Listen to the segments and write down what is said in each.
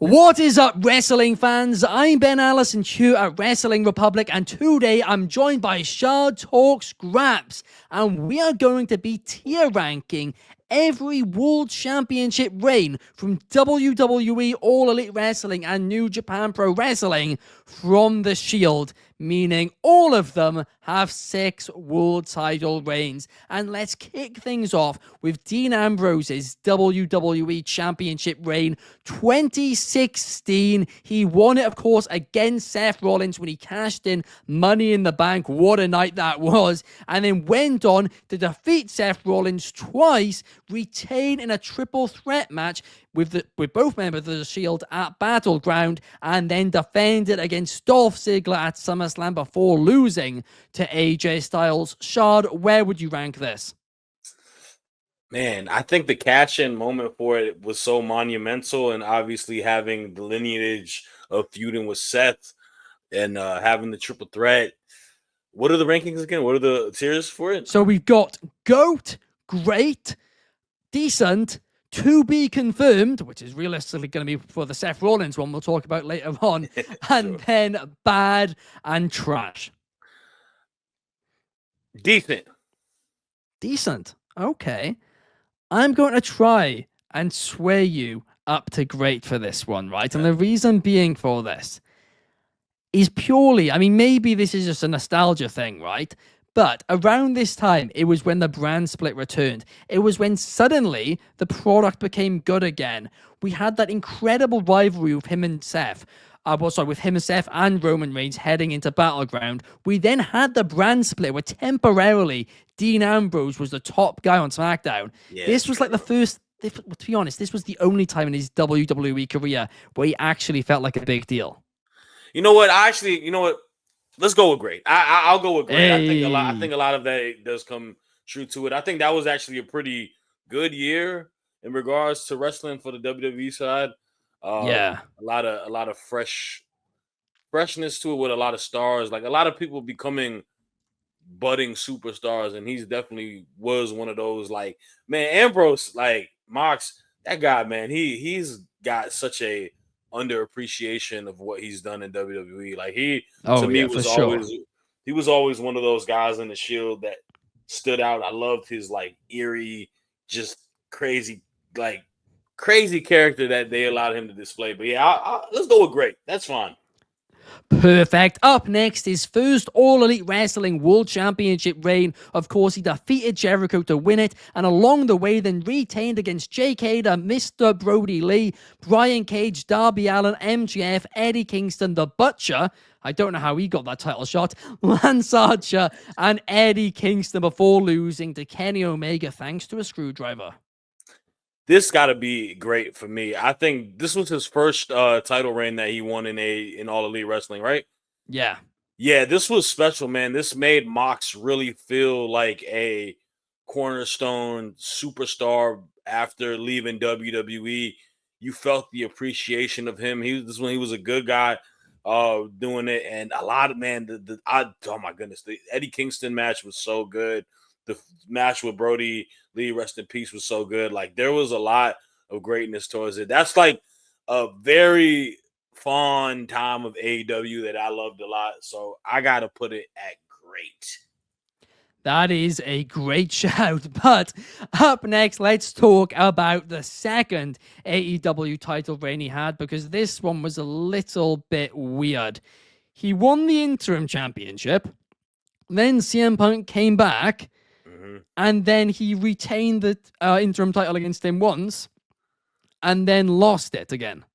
What is up, wrestling fans? I'm Ben Allison here at Wrestling Republic, and today I'm joined by Shad, Tawks, Graps, and we are going to be tier ranking every World Championship reign from WWE, All Elite Wrestling, and New Japan Pro Wrestling from the Shield, meaning all of them have 6 world title reigns. And let's kick things off with Dean Ambrose's WWE Championship reign 2016. He won it, of course, against Seth Rollins when he cashed in Money in the Bank. What a night that was. And then went on to defeat Seth Rollins twice, retain in a triple threat match with both members of the Shield at Battleground, and then defended against Dolph Ziggler at SummerSlam before losing to AJ Styles. Shad, where would you rank this? Man, I think the cash-in moment for it was so monumental, and obviously having the lineage of feuding with Seth and having the triple threat. What are the rankings again? What are the tiers for it? So we've got GOAT, Great, Decent, To Be Confirmed, which is realistically going to be for the Seth Rollins one we'll talk about later on, and then Bad and Trash. Decent. Okay. I'm going to try and sway you up to Great for this one, right? And the reason being for this is purely, I mean, maybe this is just a nostalgia thing, right? But around this time, it was when the brand split returned. It was when suddenly the product became good again. We had that incredible rivalry with him and Seth. With him and Seth and Roman Reigns heading into Battleground. We then had the brand split where temporarily Dean Ambrose was the top guy on SmackDown. Yeah, this was like the first, to be honest, this was the only time in his WWE career where he actually felt like a big deal. You know what? Let's go with Great. I'll go with Great. Hey. I think a lot of that does come true to it. I think that was actually a pretty good year in regards to wrestling for the WWE side. Yeah, a lot of freshness to it with a lot of stars. Like a lot of people becoming budding superstars, and he's definitely was one of those. Like, man, Ambrose, like Mox, that guy, man, he's got such a underappreciation of what he's done in WWE. Like he was always one of those guys in the Shield that stood out. I loved his like eerie, just crazy character that they allowed him to display. But yeah, let's go with Great. That's fine. Perfect. Up next, his first All Elite Wrestling World Championship reign. Of course, he defeated Jericho to win it, and along the way then retained against Jake Hader, Mr. Brody Lee, Brian Cage, Darby Allin, MJF, Eddie Kingston, The Butcher. I don't know how he got that title shot. Lance Archer and Eddie Kingston before losing to Kenny Omega thanks to a screwdriver. This got to be great for me. I think this was his first title reign that he won in All Elite Wrestling, right? Yeah. Yeah, this was special, man. This made Mox really feel like a cornerstone superstar after leaving WWE. You felt the appreciation of him. This is when he was a good guy doing it. And a lot of, man, oh my goodness, the Eddie Kingston match was so good. The match with Brody Lee, rest in peace, was so good. Like, there was a lot of greatness towards it. That's like a very fun time of AEW that I loved a lot. So I got to put it at Great. That is a great shout. But up next, let's talk about the second AEW title reign he had, because this one was a little bit weird. He won the interim championship. Then CM Punk came back. And then he retained the interim title against him once and then lost it again.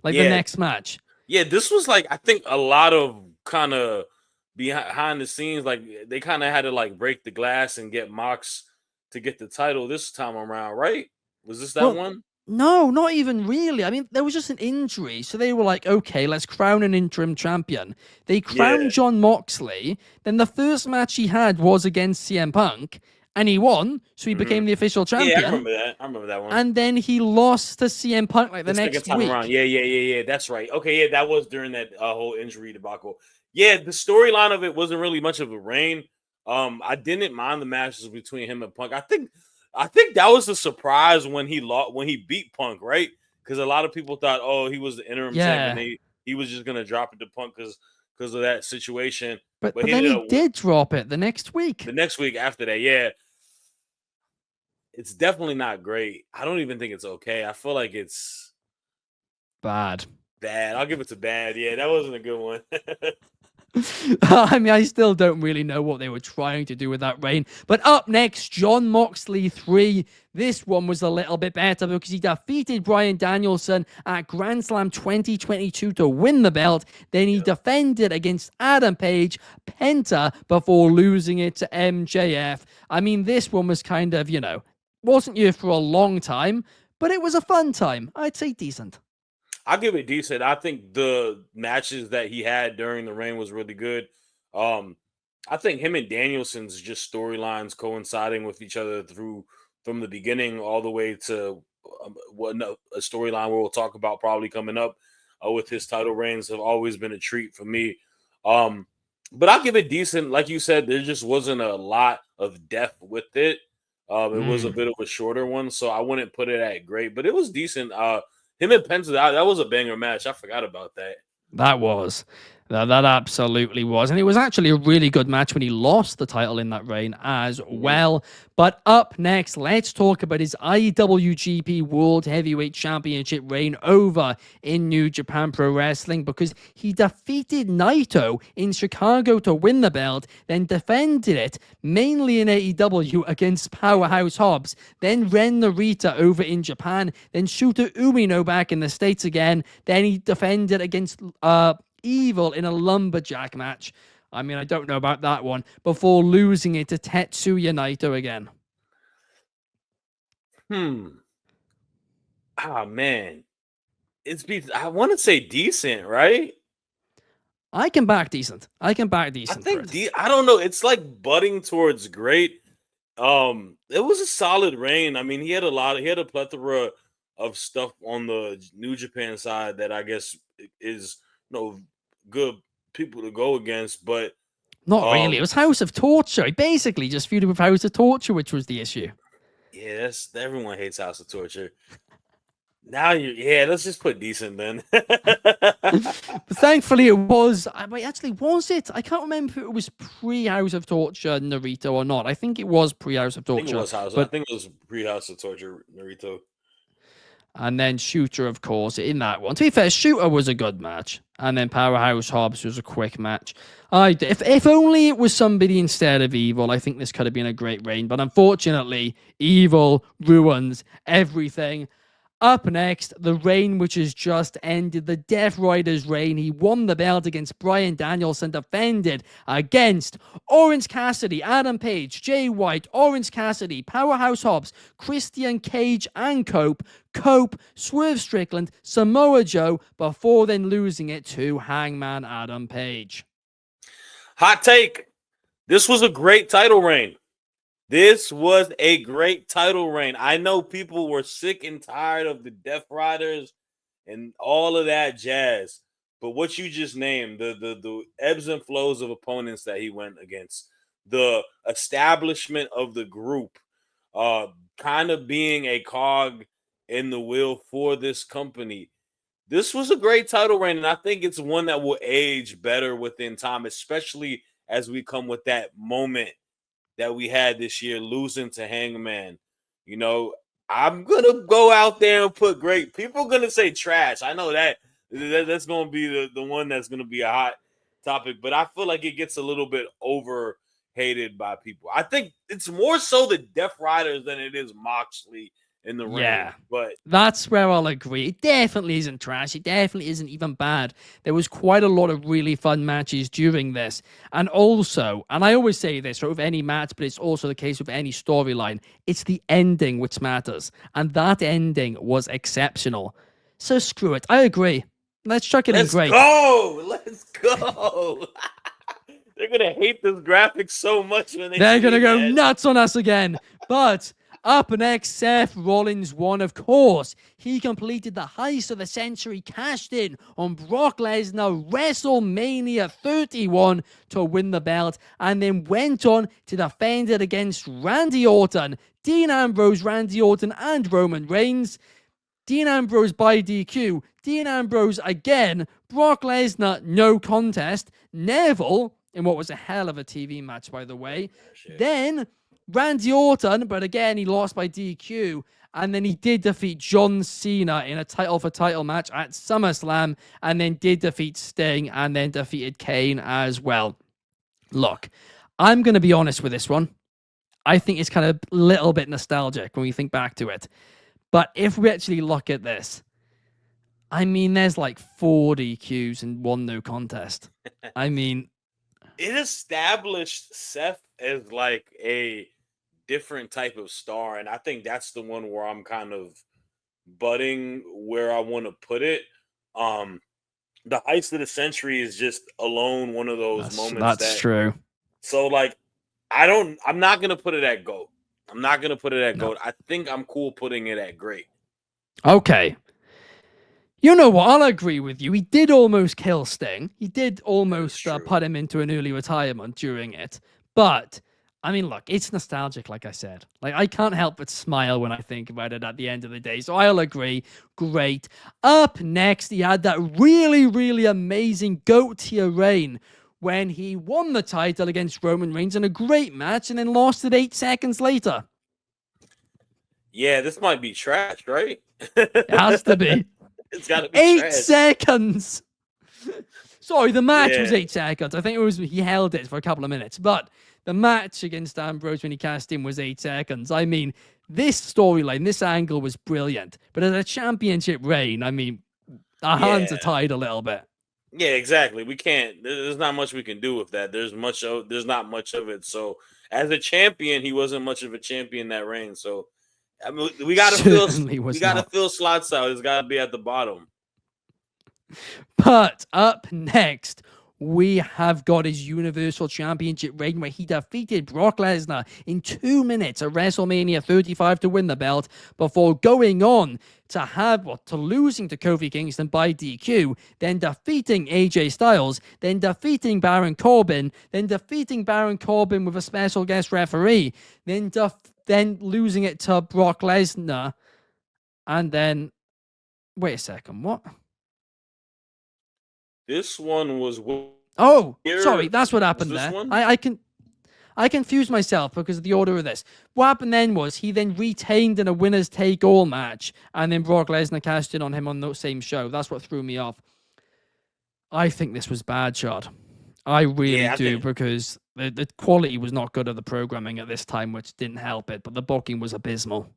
The next match. Yeah, this was like, I think a lot of kind of behind the scenes, like they kind of had to like break the glass and get Mox to get the title this time around, right? Was this that one? No, not even really. I mean, there was just an injury. So they were like, okay, let's crown an interim champion. They crowned Jon Moxley. Then the first match he had was against CM Punk. And he won, so he became the official champion. Yeah, I remember that one. And then he lost to CM Punk the next time week. Around. Yeah. That's right. Okay, yeah, that was during that whole injury debacle. Yeah, the storyline of it wasn't really much of a reign. I didn't mind the matches between him and Punk. I think that was a surprise when he beat Punk, right? because a lot of people thought, oh, he was the interim champ, and he was just gonna drop it to Punk because of that situation. But he then ended he up did drop it the next week. the next week after that. Yeah, it's definitely not great. I don't even think it's okay. I feel like it's Bad. I'll give it to bad. Yeah, that wasn't a good one. I mean, I still don't really know what they were trying to do with that reign. But up next, Jon Moxley 3. This one was a little bit better because he defeated Bryan Danielson at Grand Slam 2022 to win the belt. Then he defended against Adam Page, Penta, before losing it to MJF. I mean, this one was kind of, wasn't here for a long time, but it was a fun time. I'd say decent. I'll give it decent. I think the matches that he had during the reign was really good. I think him and Danielson's just storylines coinciding with each other from the beginning all the way to a storyline where we'll talk about probably coming up with his title reigns have always been a treat for me. But I'll give it decent. Like you said, there just wasn't a lot of depth with it. It was a bit of a shorter one, so I wouldn't put it at great, but it was decent. Him and Penta, that was a banger match. I forgot about that. That absolutely was. And it was actually a really good match when he lost the title in that reign as well. But up next, let's talk about his IWGP World Heavyweight Championship reign over in New Japan Pro Wrestling, because he defeated Naito in Chicago to win the belt, then defended it mainly in AEW against Powerhouse Hobbs, then Ren Narita over in Japan, then Shota Umino back in the States again, then he defended against Evil in a lumberjack match. I mean, I don't know about that one. Before losing it to Tetsuya Naito again. Ah, man. I want to say decent, right? I can back decent. I think I don't know. It's like butting towards great. It was a solid reign. I mean, he had a plethora of stuff on the New Japan side that I guess is good people to go against, but not really. It was House of Torture. He basically just feuded with House of Torture, which was the issue. Yeah, everyone hates House of Torture. Now let's just put decent then. But thankfully it was. Was it? I can't remember if it was pre-House of Torture Narito or not. I think it was pre-House of Torture. I think it was pre-House of Torture Narito. And then Shooter, of course, in that one. To be fair, Shooter was a good match. And then Powerhouse Hobbs was a quick match. If only it was somebody instead of Evil, I think this could have been a great reign. But unfortunately, Evil ruins everything. Up next, the reign which has just ended, the Death Rider's reign. He won the belt against Bryan Danielson, defended against Orange Cassidy, Adam Page, Jay White, Orange Cassidy, Powerhouse Hobbs, Christian Cage, and Cope, Swerve Strickland, Samoa Joe, before then losing it to Hangman Adam Page. Hot take. This was a great title reign. This was a great title reign. I know people were sick and tired of the Death Riders and all of that jazz, but what you just named, the ebbs and flows of opponents that he went against, the establishment of the group, kind of being a cog in the wheel for this company. This was a great title reign, and I think it's one that will age better within time, especially as we come with that moment that we had this year, losing to Hangman. I'm gonna go out there and put great. People are gonna say trash. I know that's gonna be the one that's gonna be a hot topic, but I feel like it gets a little bit over hated by people. I think it's more so the Death Riders than it is Moxley in the ring. But that's where I'll agree. It definitely isn't trash. It definitely isn't even bad. There was quite a lot of really fun matches during this. And also, and I always say this with any match, but it's also the case with any storyline, it's the ending which matters. And that ending was exceptional. So screw it. I agree. Let's chuck it in great. Let's go. They're going to hate this graphic so much when they're going to go nuts on us again. But up next, Seth Rollins won, of course. He completed the heist of the century, cashed in on Brock Lesnar, WrestleMania 31 to win the belt, and then went on to defend it against Randy Orton, Dean Ambrose, Randy Orton, and Roman Reigns. Dean Ambrose by DQ. Dean Ambrose again. Brock Lesnar, no contest. Neville, in what was a hell of a TV match, by the way. Then Randy Orton, but again, he lost by DQ. And then he did defeat John Cena in a title-for-title match at SummerSlam, and then did defeat Sting, and then defeated Kane as well. Look, I'm going to be honest with this one. I think it's kind of a little bit nostalgic when we think back to it. But if we actually look at this, I mean, there's like 4 DQs and 1 no contest. I mean, it established Seth as like a different type of star, and I think that's the one where I'm kind of budding where I want to put it. The Heist of the Century is just alone one of those moments. That's true. So like, I'm not gonna put it at GOAT. I'm not gonna put it at GOAT. I think I'm cool putting it at great. Okay. You know what? I'll agree with you. He did almost kill Sting. He did almost put him into an early retirement during it. But, I mean, look, it's nostalgic, like I said. Like, I can't help but smile when I think about it at the end of the day. So I'll agree. Great. Up next, he had that really, really amazing GOAT tier reign when he won the title against Roman Reigns in a great match and then lost it 8 seconds later. Yeah, this might be trash, right? It has to be. It's got to be 8 trash. seconds. Sorry, the match was 8 seconds. I think it was he held it for a couple of minutes, but the match against Ambrose when he cast in was 8 seconds. I mean, this storyline, this angle was brilliant. But as a championship reign, I mean, our hands are tied a little bit. Yeah, exactly. We can't. There's not much we can do with that. There's not much of it. So as a champion, he wasn't much of a champion that reign. So I mean, we got to fill slots out. It's got to be at the bottom. But up next, we have got his Universal Championship reign where he defeated Brock Lesnar in 2 minutes at WrestleMania 35 to win the belt before going on to losing to Kofi Kingston by DQ, then defeating AJ Styles, then defeating Baron Corbin, then defeating Baron Corbin with a special guest referee, then losing it to Brock Lesnar, and then wait a second, what? This one was. Sorry, that's what happened there. I confused myself because of the order of this. What happened then was he then retained in a winners take all match, and then Brock Lesnar cashed in on him on the same show. That's what threw me off. I think this was bad, Shad. I really do, because the quality was not good of the programming at this time, which didn't help it, but the booking was abysmal.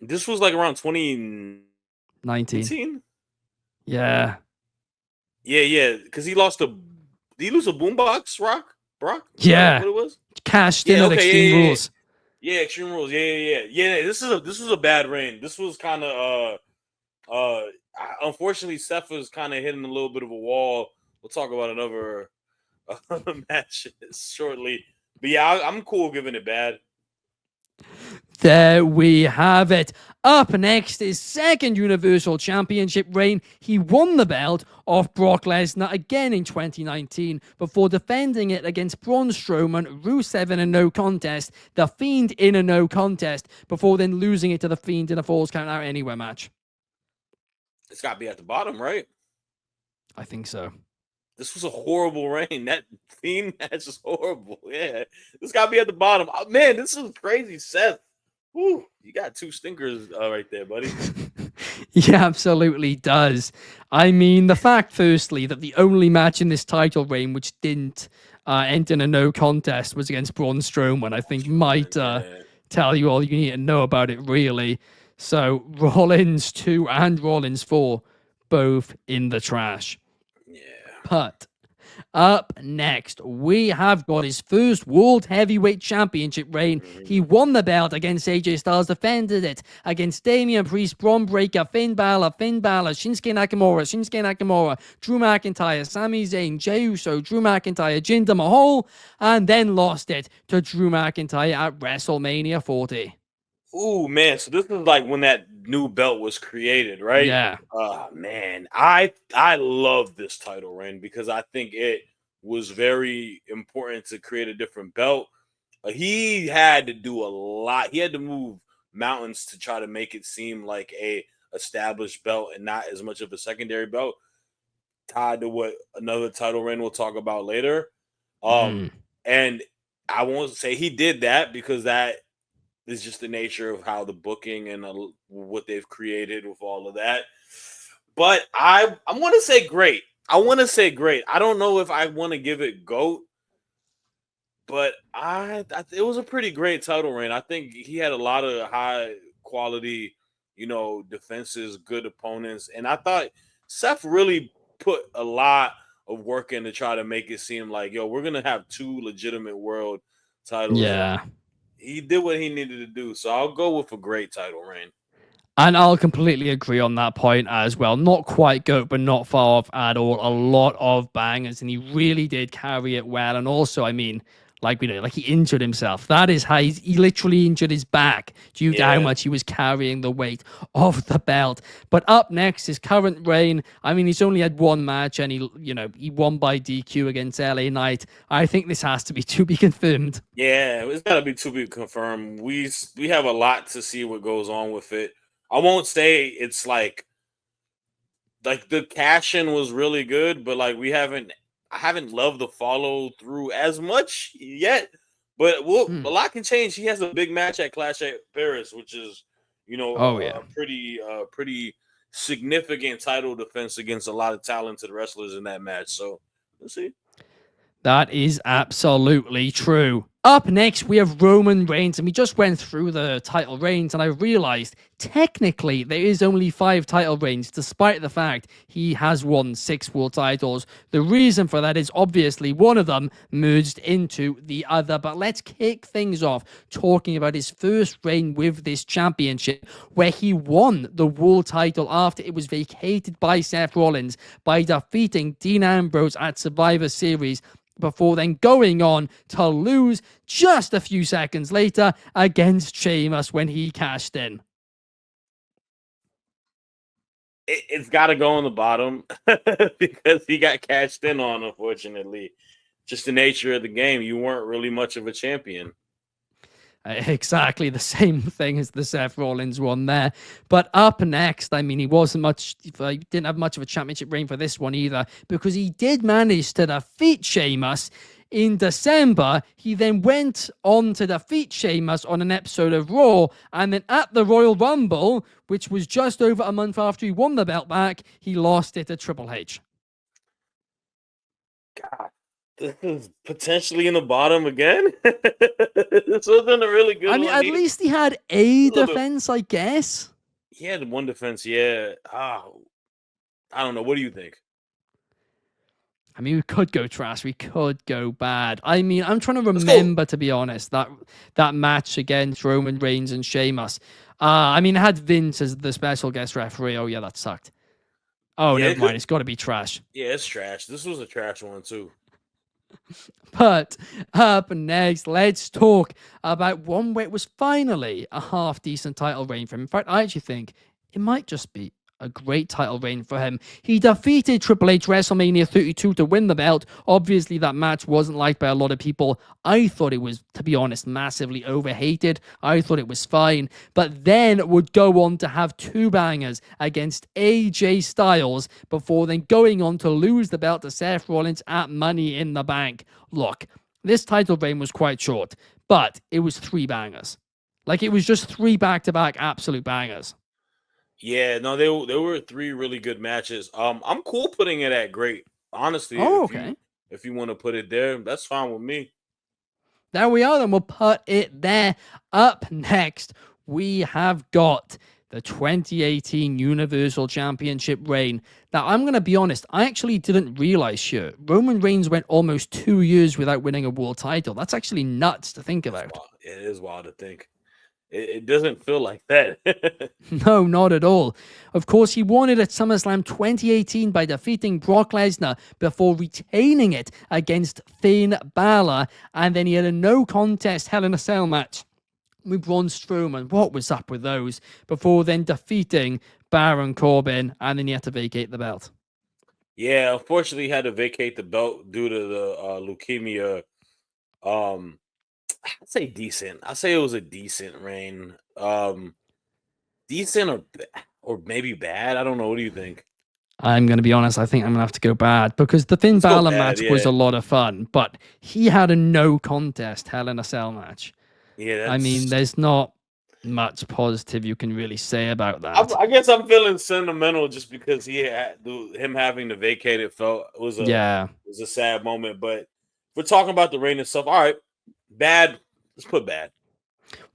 This was like around 2019. Yeah. Yeah, because he lost Did he lose a boombox, Brock? Yeah. What it was? Cashed in at Extreme Rules. Yeah, Extreme Rules. Yeah. This was a bad reign. This was kind of unfortunately, Seth was kind of hitting a little bit of a wall. We'll talk about another match shortly. But yeah, I'm cool giving it bad. There we have it. Up next is second Universal Championship reign. He won the belt off Brock Lesnar again in 2019 before defending it against Braun Strowman, Rusev in a no contest, The Fiend in a no contest, before then losing it to The Fiend in a Falls Count Out Anywhere match. It's got to be at the bottom, right? I think so. This was a horrible reign. That Fiend match is horrible. Yeah, this got to be at the bottom. Oh, man, this is crazy, Seth. Woo, you got 2 stinkers right there, buddy. He absolutely does. I mean, the fact, firstly, that the only match in this title reign which didn't end in a no contest was against Braun Strowman, I think might tell you all you need to know about it, really. So, Rollins 2 and Rollins 4, both in the trash. Yeah. But up next, we have got his first World Heavyweight Championship reign. He won the belt against AJ Styles, defended it against Damian Priest, Braun Breaker, Finn Balor, Shinsuke Nakamura, Drew McIntyre, Sami Zayn, Jey Uso, Drew McIntyre, Jinder Mahal, and then lost it to Drew McIntyre at WrestleMania 40. Ooh, man. So this is like when that new belt was created, right? Yeah. Man, I love this title reign because I think it was very important to create a different belt. He had to do a lot. He had to move mountains to try to make it seem like a established belt and not as much of a secondary belt, tied to what another title reign we'll talk about later. Mm. And I won't say he did that because that is just the nature of how the booking and what they've created with all of that. But I want to say great. I want to say great. I don't know if I want to give it GOAT, but it was a pretty great title reign. I think he had a lot of high quality, defenses, good opponents, and I thought Seth really put a lot of work in to try to make it seem like, yo, we're gonna have two legitimate world titles, and Yeah. he did what he needed to do. So I'll go with a great title reign. And I'll completely agree on that point as well. Not quite GOAT, but not far off at all. A lot of bangers, and he really did carry it well. And also, I mean, like we know, like he injured himself. That is how he literally injured his back due to how Yeah. much he was carrying the weight of the belt. But up next, his current reign. I mean, he's only had one match, and he won by DQ against LA Knight. I think this has to be confirmed. Yeah, it's got to be to be confirmed. We have a lot to see what goes on with it. I won't say it's like the cash in was really good, but like I haven't loved the follow through as much yet. But a Hmm. lot can change. He has a big match at Clash at Paris, which is Oh yeah. a pretty significant title defense against a lot of talented wrestlers in that match. So we'll see. That is absolutely true. Up next, we have Roman Reigns, and we just went through the title reigns, and I realized technically there is only 5 title reigns, despite the fact he has won 6 world titles. The reason for that is obviously one of them merged into the other. But let's kick things off talking about his first reign with this championship, where he won the world title after it was vacated by Seth Rollins by defeating Dean Ambrose at Survivor Series, before then going on to lose just a few seconds later against Sheamus when he cashed in. It's got to go on the bottom because he got cashed in on, unfortunately. Just the nature of the game. You weren't really much of a champion. Exactly the same thing as the Seth Rollins one there. But up next, I mean, he didn't have much of a championship reign for this one either, because he did manage to defeat Sheamus in December. He then went on to defeat Sheamus on an episode of Raw, and then at the Royal Rumble, which was just over a month after he won the belt back, he lost it to Triple H. God, this is potentially in the bottom again. This wasn't a really good I mean, one. at least he had a Little bit. defense, I guess. He had one defense. Yeah. I don't know. What do you think? I mean, we could go trash, we could go bad. I mean, I'm trying to Let's go. remember, to be honest, that match against Roman Reigns and Sheamus. I mean, it had Vince as the special guest referee. Oh yeah, that sucked. Oh, Yeah, never mind. It's got to be trash. yeah, it's trash. This was a trash one too. But up next, let's talk about one where it was finally a half decent title reign for him. In fact, I actually think it might just be a great title reign for him. He defeated Triple H WrestleMania 32 to win the belt. Obviously, that match wasn't liked by a lot of people. I thought it was, to be honest, massively overhated. I thought it was fine. But then would go on to have 2 bangers against AJ Styles before then going on to lose the belt to Seth Rollins at Money in the Bank. Look, this title reign was quite short, but it was 3 bangers. Like, it was just 3 back-to-back absolute bangers. Yeah, no, there were 3 really good matches. I'm cool putting it at great. Honestly, Oh, okay. if you want to put it there, that's fine with me. There we are, then we'll put it there. Up next, we have got the 2018 Universal Championship reign. Now, I'm going to be honest, I actually didn't realize, sure, Roman Reigns went almost 2 years without winning a world title. That's actually nuts to think That's about. wild. It is wild to think. It doesn't feel like that. No, not at all. Of course, he won it at SummerSlam 2018 by defeating Brock Lesnar before retaining it against Finn Balor. And then he had a no contest Hell in a Cell match with Braun Strowman. What was up with those? Before then defeating Baron Corbin, and then he had to vacate the belt. Yeah, unfortunately, he had to vacate the belt due to the leukemia. Um, I'd say decent. I say it was a decent reign. Decent or maybe bad. I don't know. What do you think? I'm going to be honest. I think I'm going to have to go bad because the Finn Let's go Balor bad. match was Yeah, a lot of fun, but he had a no contest Hell in a Cell match. yeah. I mean, That's. there's not much positive you can really say about I, that. I guess I'm feeling sentimental just because him having to vacate it Yeah. was a sad moment. But if we're talking about the reign itself, all right, bad. Let's put bad.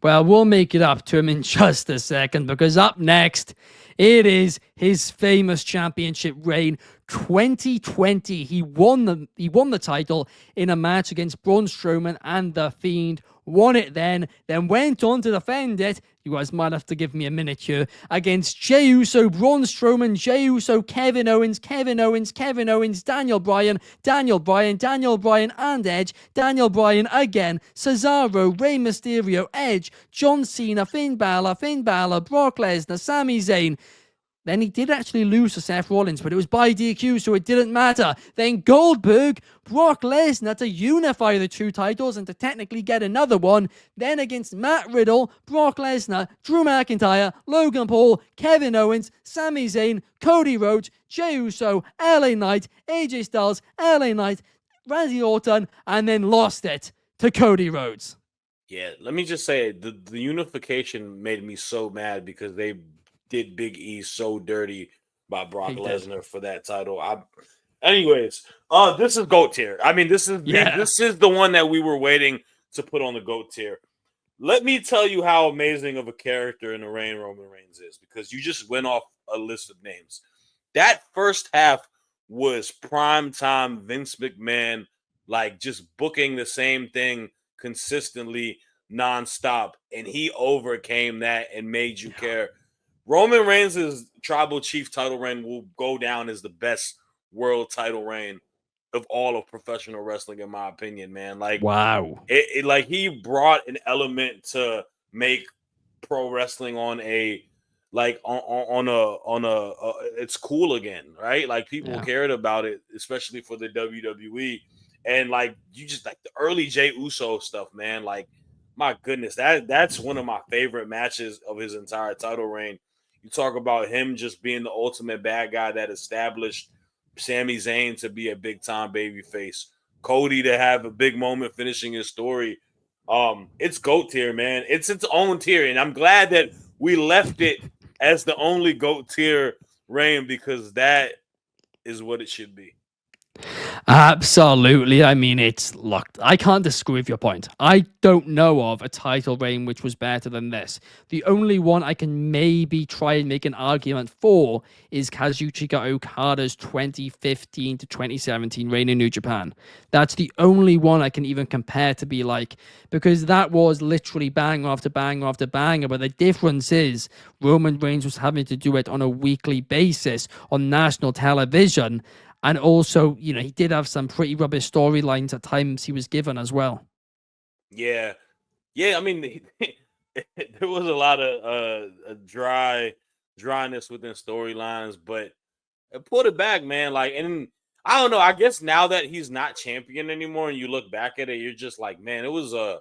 Well, we'll make it up to him in just a second because up next, it is his famous championship reign 2020. He won the title in a match against Braun Strowman and The Fiend. Won it then went on to defend it. You guys might have to give me a minute here. Against Jey Uso, Braun Strowman, Jey Uso, Kevin Owens, Daniel Bryan, and Edge. Daniel Bryan again, Cesaro, Rey Mysterio, Edge, John Cena, Finn Balor, Brock Lesnar, Sami Zayn. Then he did actually lose to Seth Rollins, but it was by DQ, so it didn't matter. Then Goldberg, Brock Lesnar to unify the two titles and to technically get another one. Then against Matt Riddle, Brock Lesnar, Drew McIntyre, Logan Paul, Kevin Owens, Sami Zayn, Cody Rhodes, Jey Uso, LA Knight, AJ Styles, LA Knight, Randy Orton, and then lost it to Cody Rhodes. Yeah, let me just say the unification made me so mad because they did Big E so dirty by Brock Lesnar for that title. Anyways, this is GOAT tier. I mean, this is the one that we were waiting to put on the GOAT tier. Let me tell you how amazing of a character in the reign Roman Reigns is, because you just went off a list of names. That first half was prime time Vince McMahon, like just booking the same thing consistently, nonstop, and he overcame that and made you care. Roman Reigns' tribal chief title reign will go down as the best world title reign of all of professional wrestling, in my opinion, man. Like, wow, like he brought an element to make pro wrestling on a it's cool again, right? Like people cared about it, especially for the WWE, and like you just like the early Jey Uso stuff, man. Like, my goodness, that's one of my favorite matches of his entire title reign. You talk about him just being the ultimate bad guy that established Sami Zayn to be a big time baby face, Cody to have a big moment finishing his story. It's GOAT tier, man. It's its own tier, and I'm glad that we left it as the only GOAT tier reign, because that is what it should be. Absolutely. I mean, look, I can't disagree with your point. I don't know of a title reign which was better than this. The only one I can maybe try and make an argument for is Kazuchika Okada's 2015 to 2017 reign in New Japan. That's the only one I can even compare to be like, because that was literally banger after banger after banger. But the difference is Roman Reigns was having to do it on a weekly basis on national television. And also, he did have some pretty rubbish storylines at times he was given as well. Yeah. I mean, there was a lot of dryness within storylines, but it pulled it back, man. Like, and I don't know. I guess now that he's not champion anymore, and you look back at it, you're just like, man, it was a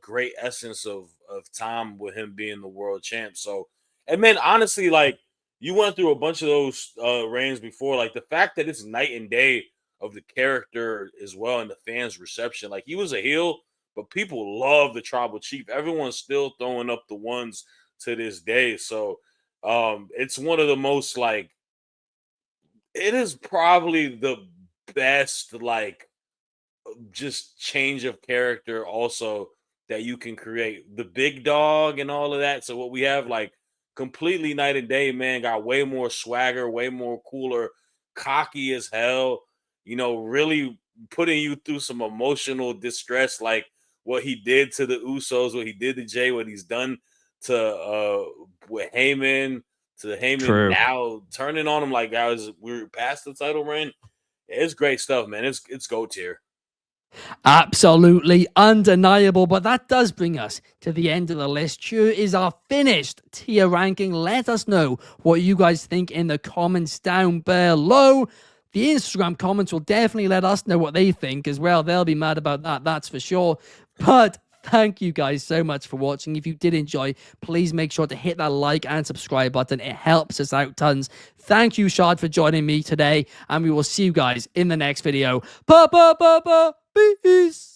great essence of time with him being the world champ. So, and man, honestly, like, you went through a bunch of those reigns before. Like, the fact that it's night and day of the character as well and the fans' reception. Like, he was a heel, but people love the tribal chief. Everyone's still throwing up the ones to this day. So it's one of the most, like, it is probably the best, like, just change of character also that you can create. The big dog and all of that. So what we have, like, completely night and day, man. Got way more swagger, way more cooler, cocky as hell, really putting you through some emotional distress, like what he did to the Usos, what he did to Jay, what he's done to with Heyman, True. now turning on him like guys we're past the title reign. It's great stuff, man. It's GOAT tier. Absolutely undeniable. But that does bring us to the end of the list. Here is our finished tier ranking. Let us know what you guys think in the comments down below. The Instagram comments will definitely let us know what they think as well. They'll be mad about that, that's for sure. But Thank you guys so much for watching. If you did enjoy, please make sure to hit that like and subscribe button. It helps us out tons. Thank you, Shad, for joining me today, and we will see you guys in the next video. Peace.